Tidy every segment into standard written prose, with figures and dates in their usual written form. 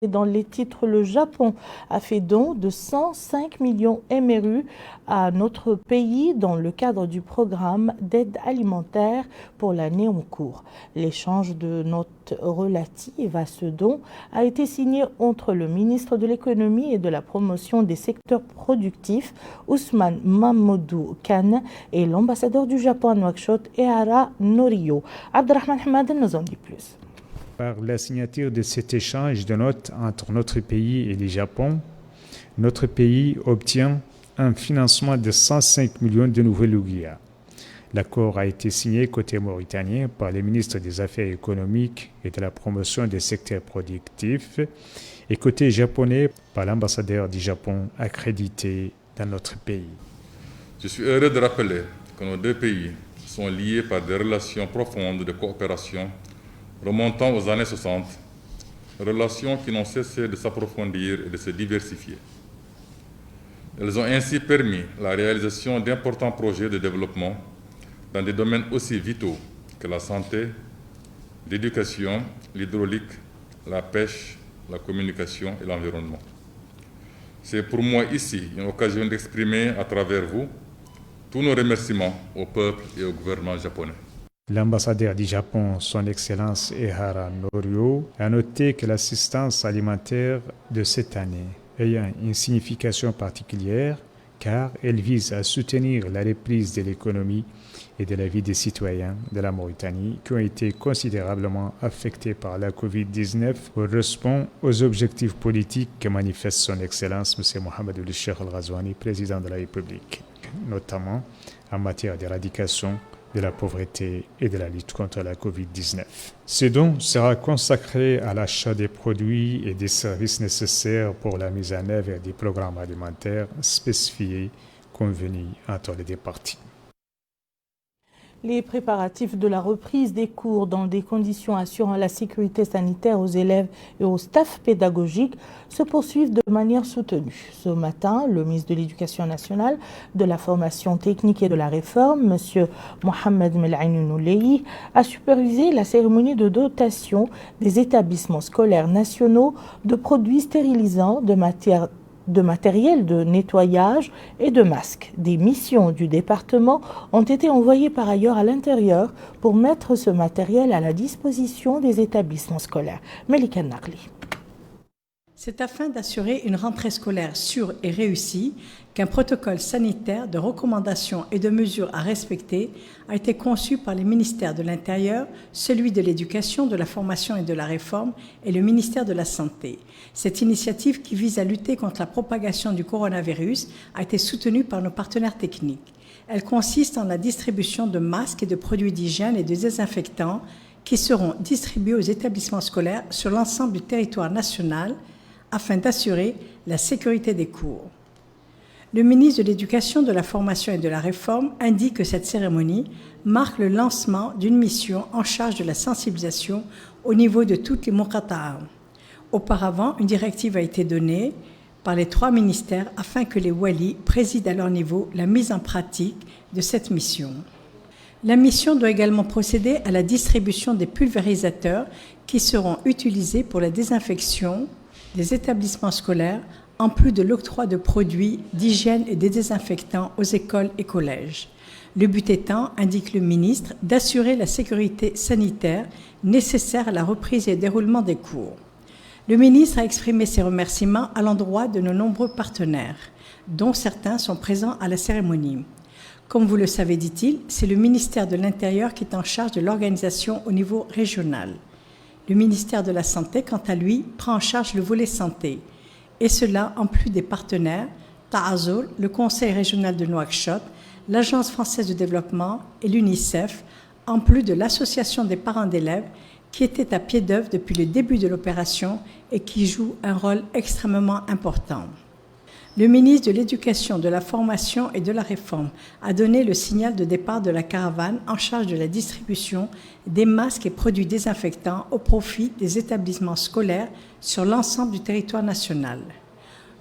Et dans les titres, le Japon a fait don de 105 millions MRU à notre pays dans le cadre du programme d'aide alimentaire pour l'année en cours. L'échange de notes relatives à ce don a été signé entre le ministre de l'économie et de la promotion des secteurs productifs, Ousmane Mamadou Kane, et l'ambassadeur du Japon à Nouakchott, Ehara Norio. Abdelrahman Hamad nous en dit plus. Par la signature de cet échange de notes entre notre pays et le Japon, notre pays obtient un financement de 105 millions de nouvelles ouguiya. L'accord a été signé côté mauritanien par le ministre des Affaires économiques et de la promotion des secteurs productifs et côté japonais par l'ambassadeur du Japon accrédité dans notre pays. Je suis heureux de rappeler que nos deux pays sont liés par des relations profondes de coopération remontant aux années 60, relations qui n'ont cessé de s'approfondir et de se diversifier. Elles ont ainsi permis la réalisation d'importants projets de développement dans des domaines aussi vitaux que la santé, l'éducation, l'hydraulique, la pêche, la communication et l'environnement. C'est pour moi ici une occasion d'exprimer à travers vous tous nos remerciements au peuple et au gouvernement japonais. L'ambassadeur du Japon, son Excellence Ehara Norio, a noté que l'assistance alimentaire de cette année ayant une signification particulière car elle vise à soutenir la reprise de l'économie et de la vie des citoyens de la Mauritanie qui ont été considérablement affectés par la COVID-19 correspond aux objectifs politiques que manifeste son Excellence M. Mohamed Ould Cheikh Al Ghazouani, président de la République, notamment en matière d'éradication de la pauvreté et de la lutte contre la COVID-19. Ce don sera consacré à l'achat des produits et des services nécessaires pour la mise en œuvre des programmes alimentaires spécifiés convenus entre les deux parties. Les préparatifs de la reprise des cours dans des conditions assurant la sécurité sanitaire aux élèves et au staff pédagogique se poursuivent de manière soutenue. Ce matin, le ministre de l'Éducation nationale, de la formation technique et de la réforme, M. Mohamed Mel'aïn Noulehi, a supervisé la cérémonie de dotation des établissements scolaires nationaux de produits stérilisants, de matériel de nettoyage et de masques. Des missions du département ont été envoyées par ailleurs à l'intérieur pour mettre ce matériel à la disposition des établissements scolaires. Melika Nakli. C'est afin d'assurer une rentrée scolaire sûre et réussie qu'un protocole sanitaire de recommandations et de mesures à respecter a été conçu par les ministères de l'Intérieur, celui de l'Éducation, de la Formation et de la Réforme et le ministère de la Santé. Cette initiative qui vise à lutter contre la propagation du coronavirus a été soutenue par nos partenaires techniques. Elle consiste en la distribution de masques et de produits d'hygiène et de désinfectants qui seront distribués aux établissements scolaires sur l'ensemble du territoire national afin d'assurer la sécurité des cours. Le ministre de l'Éducation, de la Formation et de la Réforme indique que cette cérémonie marque le lancement d'une mission en charge de la sensibilisation au niveau de toutes les muqata'a. Auparavant, une directive a été donnée par les 3 ministères afin que les walis président à leur niveau la mise en pratique de cette mission. La mission doit également procéder à la distribution des pulvérisateurs qui seront utilisés pour la désinfection des établissements scolaires, en plus de l'octroi de produits d'hygiène et des désinfectants aux écoles et collèges. Le but étant, indique le ministre, d'assurer la sécurité sanitaire nécessaire à la reprise et au déroulement des cours. Le ministre a exprimé ses remerciements à l'endroit de nos nombreux partenaires, dont certains sont présents à la cérémonie. Comme vous le savez, dit-il, c'est le ministère de l'Intérieur qui est en charge de l'organisation au niveau régional. Le ministère de la Santé, quant à lui, prend en charge le volet santé. Et cela en plus des partenaires, Ta'azur, le Conseil régional de Nouakchott, l'Agence française de développement et l'UNICEF, en plus de l'Association des parents d'élèves qui était à pied d'œuvre depuis le début de l'opération et qui joue un rôle extrêmement important. Le ministre de l'Éducation, de la Formation et de la Réforme a donné le signal de départ de la caravane en charge de la distribution des masques et produits désinfectants au profit des établissements scolaires sur l'ensemble du territoire national.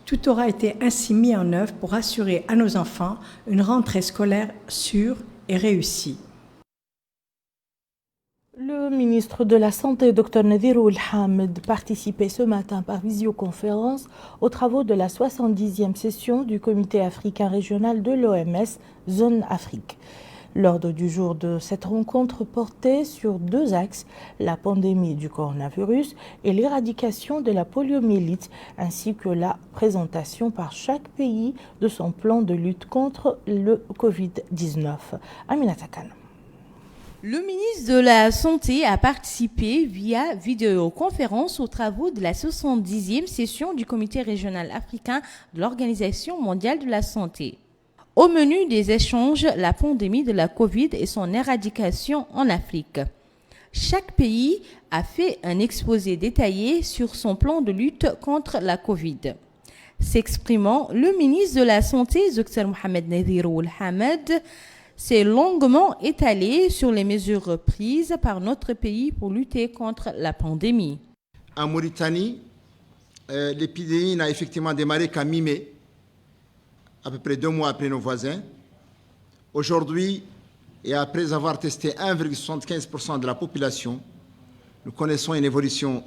Tout aura été ainsi mis en œuvre pour assurer à nos enfants une rentrée scolaire sûre et réussie. Le ministre de la Santé, Dr Nadir Ould-Hamid, participait ce matin par visioconférence aux travaux de la 70e session du Comité africain régional de l'OMS, Zone Afrique. L'ordre du jour de cette rencontre portait sur deux axes, la pandémie du coronavirus et l'éradication de la poliomyélite, ainsi que la présentation par chaque pays de son plan de lutte contre le Covid-19. Aminata Khan. Le ministre de la Santé a participé via vidéoconférence aux travaux de la 70e session du Comité régional africain de l'Organisation mondiale de la santé. Au menu des échanges, la pandémie de la Covid et son éradication en Afrique. Chaque pays a fait un exposé détaillé sur son plan de lutte contre la Covid. S'exprimant, le ministre de la Santé, Dr Mohamed Nadir Ould-Hamid, s'est longuement étalé sur les mesures prises par notre pays pour lutter contre la pandémie. En Mauritanie, l'épidémie n'a effectivement démarré qu'à mi-mai, à peu près 2 mois après nos voisins. Aujourd'hui, et après avoir testé 1,75% de la population, nous connaissons une évolution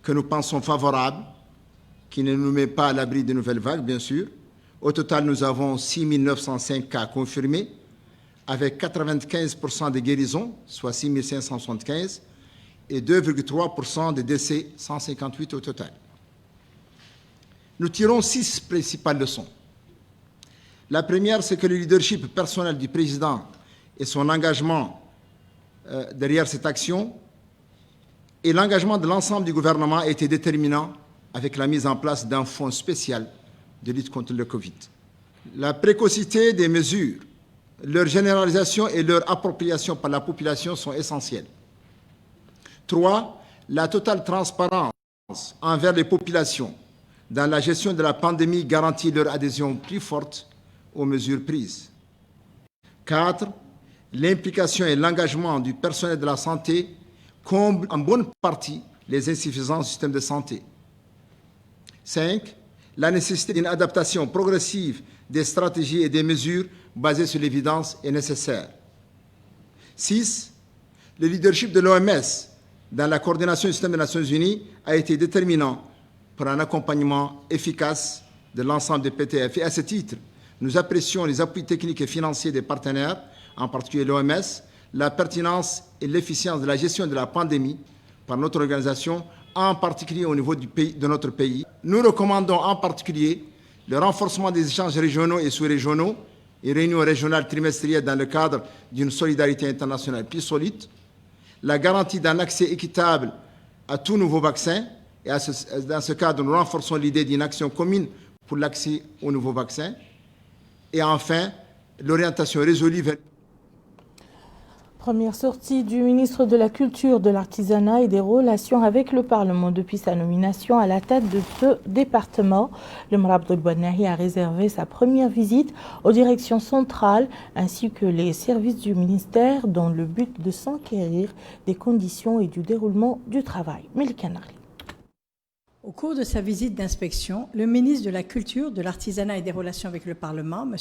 que nous pensons favorable, qui ne nous met pas à l'abri de nouvelles vagues, bien sûr. Au total, nous avons 6 905 cas confirmés, avec 95% de guérisons, soit 6 575, et 2,3% de décès, 158 au total. Nous tirons 6 principales leçons. La première, c'est que le leadership personnel du président et son engagement derrière cette action et l'engagement de l'ensemble du gouvernement a été déterminant avec la mise en place d'un fonds spécial de lutte contre le Covid. La précocité des mesures, leur généralisation et leur appropriation par la population sont essentielles. 3. La totale transparence envers les populations dans la gestion de la pandémie garantit leur adhésion plus forte aux mesures prises. 4. L'implication et l'engagement du personnel de la santé comblent en bonne partie les insuffisances du système de santé. 5. La nécessité d'une adaptation progressive des stratégies et des mesures basées sur l'évidence est nécessaire. 6. Le leadership de l'OMS dans la coordination du système des Nations Unies a été déterminant pour un accompagnement efficace de l'ensemble des PTF. Et à ce titre, nous apprécions les appuis techniques et financiers des partenaires, en particulier l'OMS, la pertinence et l'efficience de la gestion de la pandémie par notre organisation, en particulier au niveau de notre pays. Nous recommandons en particulier le renforcement des échanges régionaux et sous-régionaux et réunions régionales trimestrielles dans le cadre d'une solidarité internationale plus solide, la garantie d'un accès équitable à tout nouveau vaccin, et dans ce cadre, nous renforçons l'idée d'une action commune pour l'accès aux nouveaux vaccins, et enfin, l'orientation résolue vers... Première sortie du ministre de la Culture, de l'Artisanat et des Relations avec le Parlement depuis sa nomination à la tête de ce département. Le Mrab de Bouanahi a réservé sa première visite aux directions centrales ainsi que les services du ministère dans le but de s'enquérir des conditions et du déroulement du travail. Melkanari. Au cours de sa visite d'inspection, le ministre de la Culture, de l'Artisanat et des Relations avec le Parlement, M.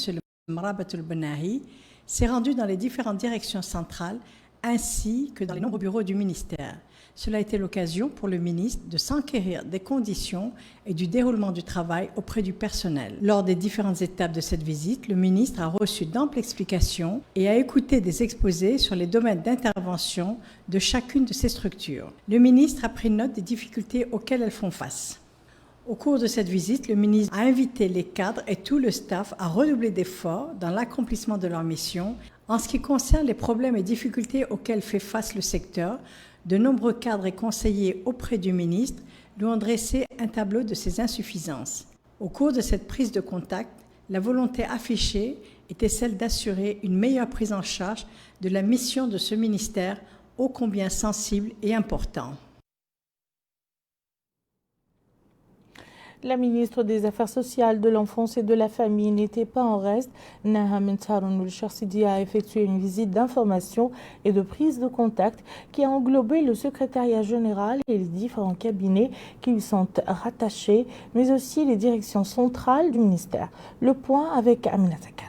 le Mrabat el-Benahi, s'est rendu dans les différentes directions centrales ainsi que dans les nombreux bureaux du ministère. Cela a été l'occasion pour le ministre de s'enquérir des conditions et du déroulement du travail auprès du personnel. Lors des différentes étapes de cette visite, le ministre a reçu d'amples explications et a écouté des exposés sur les domaines d'intervention de chacune de ces structures. Le ministre a pris note des difficultés auxquelles elles font face. Au cours de cette visite, le ministre a invité les cadres et tout le staff à redoubler d'efforts dans l'accomplissement de leur mission. En ce qui concerne les problèmes et difficultés auxquels fait face le secteur, de nombreux cadres et conseillers auprès du ministre lui ont dressé un tableau de ces insuffisances. Au cours de cette prise de contact, la volonté affichée était celle d'assurer une meilleure prise en charge de la mission de ce ministère ô combien sensible et important. La ministre des Affaires sociales, de l'Enfance et de la Famille n'était pas en reste. Naha Mentaroun Charsidi a effectué une visite d'information et de prise de contact qui a englobé le secrétariat général et les différents cabinets qui lui sont rattachés, mais aussi les directions centrales du ministère. Le point avec Aminata Khan.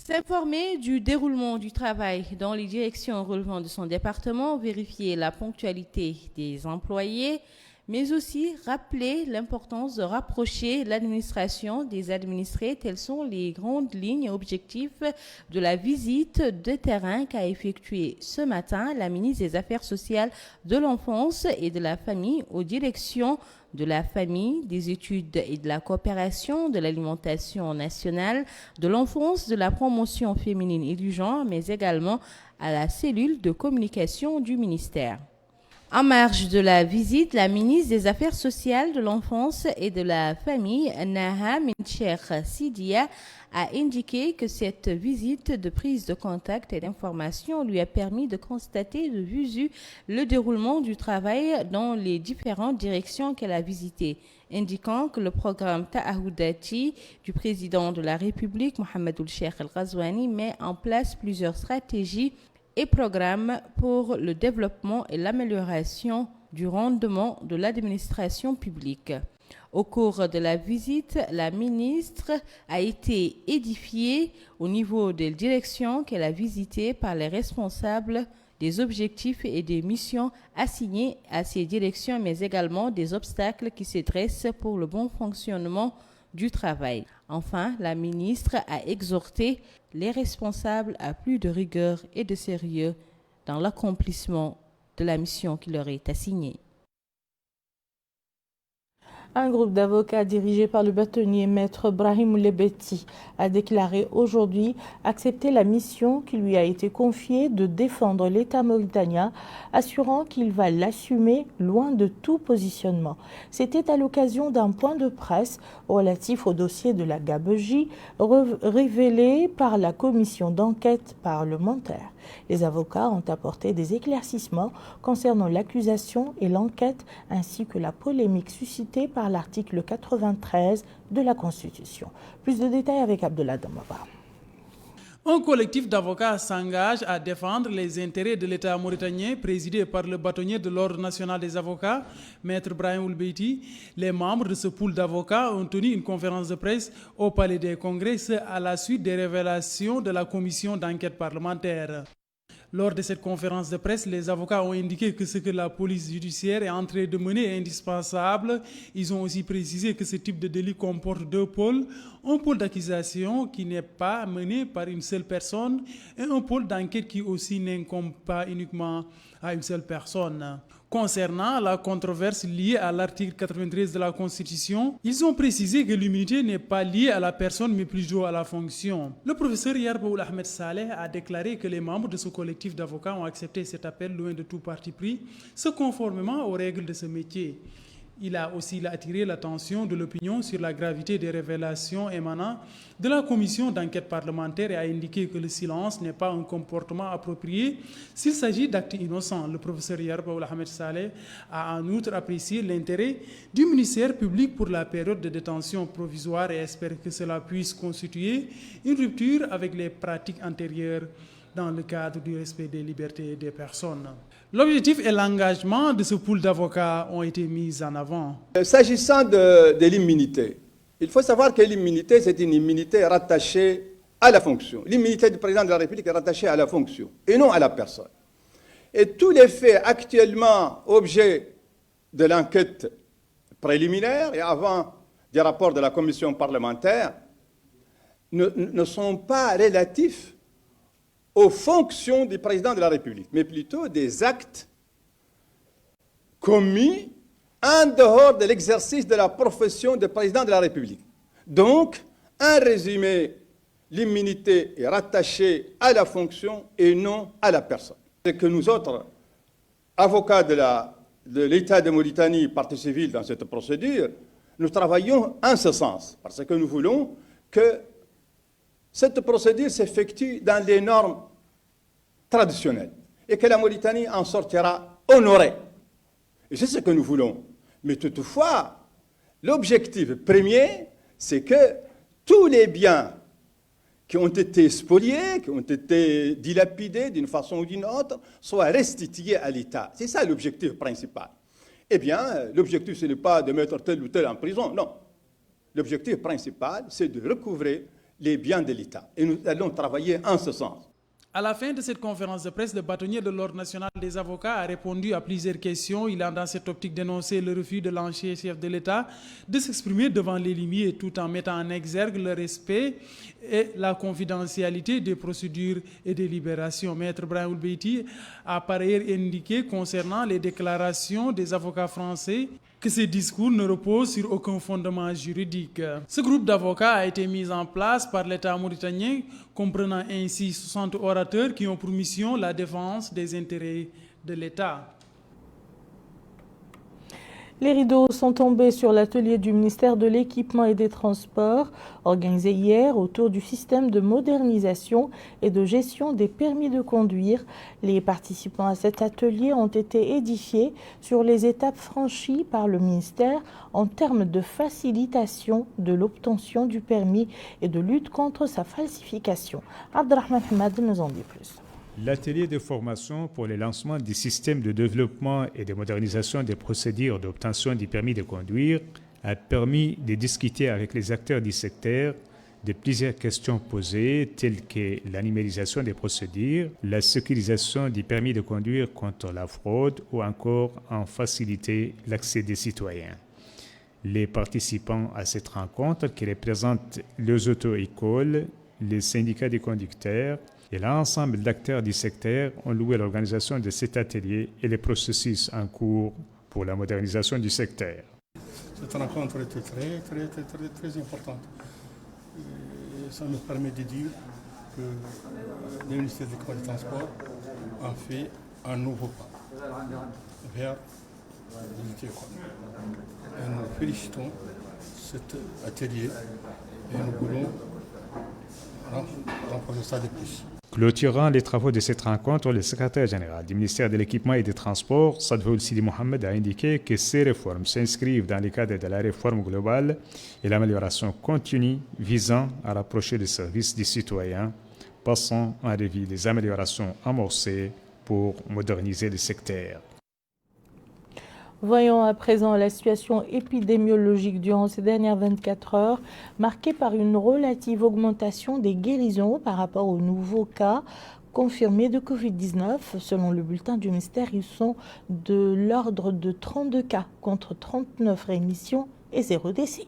S'informer du déroulement du travail dans les directions relevant de son département, vérifier la ponctualité des employés, mais aussi rappeler l'importance de rapprocher l'administration des administrés. Telles sont les grandes lignes et objectifs de la visite de terrain qu'a effectuée ce matin la ministre des Affaires sociales, de l'enfance et de la famille aux directions de la famille, des études et de la coopération, de l'alimentation nationale, de l'enfance, de la promotion féminine et du genre, mais également à la cellule de communication du ministère. En marge de la visite, la ministre des Affaires sociales, de l'enfance et de la famille, Naha Mincher Sidia, a indiqué que cette visite de prise de contact et d'information lui a permis de constater de visu le déroulement du travail dans les différentes directions qu'elle a visitées, indiquant que le programme Ta'ahoudati du président de la République, Mohamed Ould-Cheikh El-Ghazouani, met en place plusieurs stratégies et programmes pour le développement et l'amélioration du rendement de l'administration publique. Au cours de la visite, la ministre a été édifiée au niveau des directions qu'elle a visitées par les responsables des objectifs et des missions assignés à ces directions, mais également des obstacles qui se dressent pour le bon fonctionnement du travail. Enfin, la ministre a exhorté les responsables à plus de rigueur et de sérieux dans l'accomplissement de la mission qui leur est assignée. Un groupe d'avocats dirigé par le bâtonnier maître Brahim Lebeti a déclaré aujourd'hui accepter la mission qui lui a été confiée de défendre l'État mauritanien, assurant qu'il va l'assumer loin de tout positionnement. C'était à l'occasion d'un point de presse relatif au dossier de la gabegie révélé par la commission d'enquête parlementaire. Les avocats ont apporté des éclaircissements concernant l'accusation et l'enquête ainsi que la polémique suscitée par l'article 93 de la Constitution. Plus de détails avec Abdullah Damaba. Un collectif d'avocats s'engage à défendre les intérêts de l'État mauritanien présidé par le bâtonnier de l'Ordre national des avocats, maître Brahim Lebeti. Les membres de ce pool d'avocats ont tenu une conférence de presse au Palais des Congrès à la suite des révélations de la commission d'enquête parlementaire. Lors de cette conférence de presse, les avocats ont indiqué que ce que la police judiciaire est en train de mener est indispensable. Ils ont aussi précisé que ce type de délit comporte deux pôles. Un pôle d'accusation qui n'est pas mené par une seule personne et un pôle d'enquête qui aussi n'incombe pas uniquement à une seule personne. Concernant la controverse liée à l'article 93 de la Constitution, ils ont précisé que l'immunité n'est pas liée à la personne mais plutôt à la fonction. Le professeur Yarba Ould-Ahmed Saleh a déclaré que les membres de ce collectif d'avocats ont accepté cet appel loin de tout parti pris, ce conformément aux règles de ce métier. Il a aussi attiré l'attention de l'opinion sur la gravité des révélations émanant de la commission d'enquête parlementaire et a indiqué que le silence n'est pas un comportement approprié s'il s'agit d'actes innocents. Le professeur Yarba Ould-Ahmed Saleh a en outre apprécié l'intérêt du ministère public pour la période de détention provisoire et espère que cela puisse constituer une rupture avec les pratiques antérieures dans le cadre du respect des libertés des personnes. L'objectif et l'engagement de ce pool d'avocats ont été mis en avant. S'agissant de l'immunité, il faut savoir que l'immunité, c'est une immunité rattachée à la fonction. L'immunité du président de la République est rattachée à la fonction et non à la personne. Et tous les faits actuellement objet de l'enquête préliminaire et avant des rapports de la commission parlementaire ne sont pas relatifs aux fonctions du président de la République, mais plutôt des actes commis en dehors de l'exercice de la profession de président de la République. Donc, en résumé, l'immunité est rattachée à la fonction et non à la personne. C'est que nous autres, avocats de l'État de Mauritanie, partie civile dans cette procédure, nous travaillons en ce sens, parce que nous voulons que cette procédure s'effectue dans les normes traditionnelles et que la Mauritanie en sortira honorée. Et c'est ce que nous voulons. Mais toutefois, l'objectif premier, c'est que tous les biens qui ont été spoliés, qui ont été dilapidés d'une façon ou d'une autre, soient restitués à l'État. C'est ça l'objectif principal. Eh bien, l'objectif, ce n'est pas de mettre tel ou tel en prison, non. L'objectif principal, c'est de recouvrer les biens de l'État. Et nous allons travailler en ce sens. À la fin de cette conférence de presse, le bâtonnier de l'Ordre national des avocats a répondu à plusieurs questions. Il a dans cette optique dénoncé le refus de l'ancien chef de l'État de s'exprimer devant les limiers tout en mettant en exergue le respect et la confidentialité des procédures et des libérations. Maître Brahim Oulbeiti a par ailleurs indiqué concernant les déclarations des avocats français que ces discours ne reposent sur aucun fondement juridique. Ce groupe d'avocats a été mis en place par l'État mauritanien, comprenant ainsi 60 orateurs qui ont pour mission la défense des intérêts de l'État. Les rideaux sont tombés sur l'atelier du ministère de l'Équipement et des Transports, organisé hier autour du système de modernisation et de gestion des permis de conduire. Les participants à cet atelier ont été édifiés sur les étapes franchies par le ministère en termes de facilitation de l'obtention du permis et de lutte contre sa falsification. Abdelrahman Hamad nous en dit plus. L'atelier de formation pour le lancement du système de développement et de modernisation des procédures d'obtention du permis de conduire a permis de discuter avec les acteurs du secteur de plusieurs questions posées, telles que la numérisation des procédures, la sécurisation du permis de conduire contre la fraude ou encore en faciliter l'accès des citoyens. Les participants à cette rencontre, qui représentent les auto-écoles, les syndicats des conducteurs, et l'ensemble d'acteurs du secteur ont loué l'organisation de cet atelier et les processus en cours pour la modernisation du secteur. Cette rencontre était très importante. Et ça nous permet de dire que le ministère des Transports a fait un nouveau pas vers les écoles. Et nous félicitons cet atelier et nous voulons renforcer ça de plus. Clôturant les travaux de cette rencontre, le secrétaire général du ministère de l'Équipement et des Transports, Sadvoul Sidi Mohamed, a indiqué que ces réformes s'inscrivent dans le cadre de la réforme globale et l'amélioration continue visant à rapprocher les services des citoyens, passant en revue les améliorations amorcées pour moderniser le secteur. Voyons à présent la situation épidémiologique durant ces dernières 24 heures, marquée par une relative augmentation des guérisons par rapport aux nouveaux cas confirmés de Covid-19. Selon le bulletin du ministère, ils sont de l'ordre de 32 cas contre 39 réadmissions et 0 décès.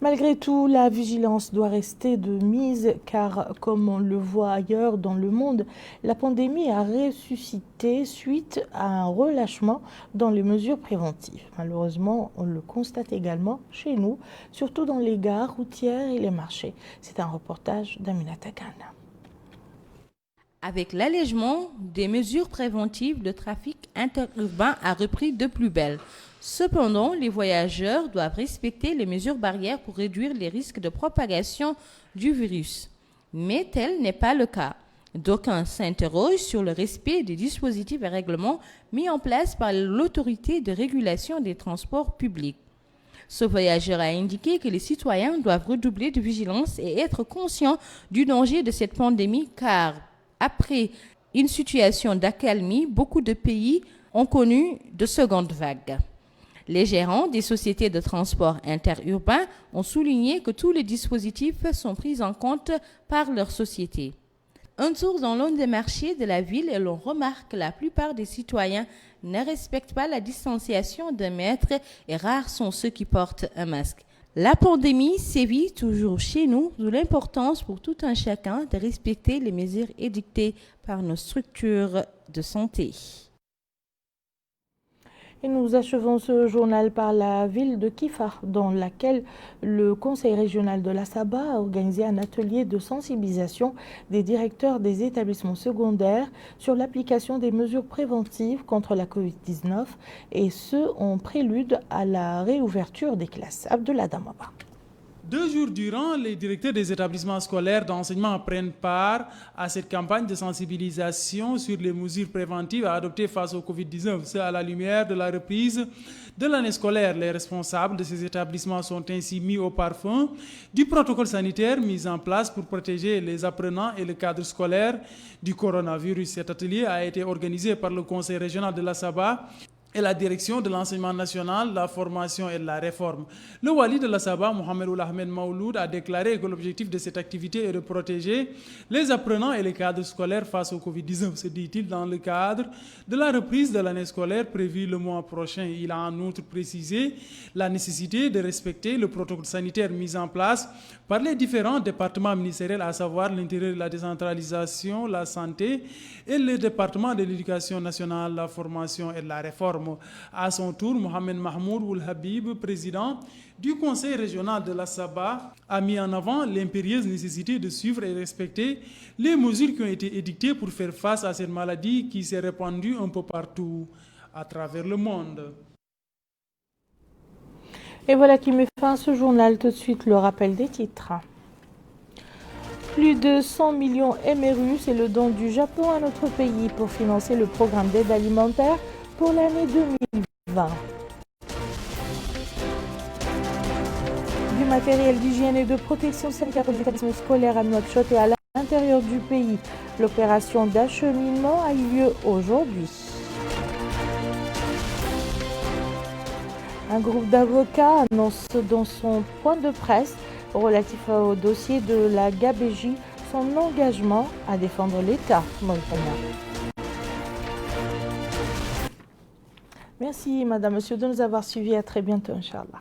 Malgré tout, la vigilance doit rester de mise car, comme on le voit ailleurs dans le monde, la pandémie a ressuscité suite à un relâchement dans les mesures préventives. Malheureusement, on le constate également chez nous, surtout dans les gares routières et les marchés. C'est un reportage d'Aminata Khan. Avec l'allègement des mesures préventives, le trafic interurbain a repris de plus belle. Cependant, les voyageurs doivent respecter les mesures barrières pour réduire les risques de propagation du virus. Mais tel n'est pas le cas. D'aucuns s'interrogent sur le respect des dispositifs et règlements mis en place par l'autorité de régulation des transports publics. Ce voyageur a indiqué que les citoyens doivent redoubler de vigilance et être conscients du danger de cette pandémie car, après une situation d'accalmie, beaucoup de pays ont connu de secondes vagues. Les gérants des sociétés de transport interurbain ont souligné que tous les dispositifs sont pris en compte par leur société. Un tour dans l'un des marchés de la ville et l'on remarque que la plupart des citoyens ne respectent pas la distanciation d'un mètre et rares sont ceux qui portent un masque. La pandémie sévit toujours chez nous, d'où l'importance pour tout un chacun de respecter les mesures édictées par nos structures de santé. Et nous achevons ce journal par la ville de Kifa, dans laquelle le Conseil régional de la Saba a organisé un atelier de sensibilisation des directeurs des établissements secondaires sur l'application des mesures préventives contre la Covid-19 et ce en prélude à la réouverture des classes. Abdullah Damaba. 2 jours durant, les directeurs des établissements scolaires d'enseignement prennent part à cette campagne de sensibilisation sur les mesures préventives à adopter face au Covid-19. C'est à la lumière de la reprise de l'année scolaire. Les responsables de ces établissements sont ainsi mis au parfum du protocole sanitaire mis en place pour protéger les apprenants et le cadre scolaire du coronavirus. Cet atelier a été organisé par le Conseil régional de la Saba et la direction de l'enseignement national, la formation et la réforme. Le wali de la Sabah, Mohamed Ould Ahmed Maouloud, a déclaré que l'objectif de cette activité est de protéger les apprenants et les cadres scolaires face au Covid-19, se dit-il, dans le cadre de la reprise de l'année scolaire prévue le mois prochain. Il a en outre précisé la nécessité de respecter le protocole sanitaire mis en place par les différents départements ministériels, à savoir l'intérieur, la décentralisation, la santé et le département de l'éducation nationale, la formation et la réforme. À son tour, Mohamed Mahmoud Ould Habib, président du conseil régional de la Sabah, a mis en avant l'impérieuse nécessité de suivre et respecter les mesures qui ont été édictées pour faire face à cette maladie qui s'est répandue un peu partout à travers le monde. Et voilà qui met fin à ce journal. Tout de suite, le rappel des titres. Plus de 100 millions MRU, c'est le don du Japon à notre pays pour financer le programme d'aide alimentaire pour l'année 2020. Du matériel d'hygiène et de protection sanitaire pour les établissements scolaires à Nouakchott et à l'intérieur du pays. L'opération d'acheminement a eu lieu aujourd'hui. Un groupe d'avocats annonce dans son point de presse relatif au dossier de la Gabégie son engagement à défendre l'État mauritanien. Merci, Madame, Monsieur, de nous avoir suivis. À très bientôt, Inch'Allah.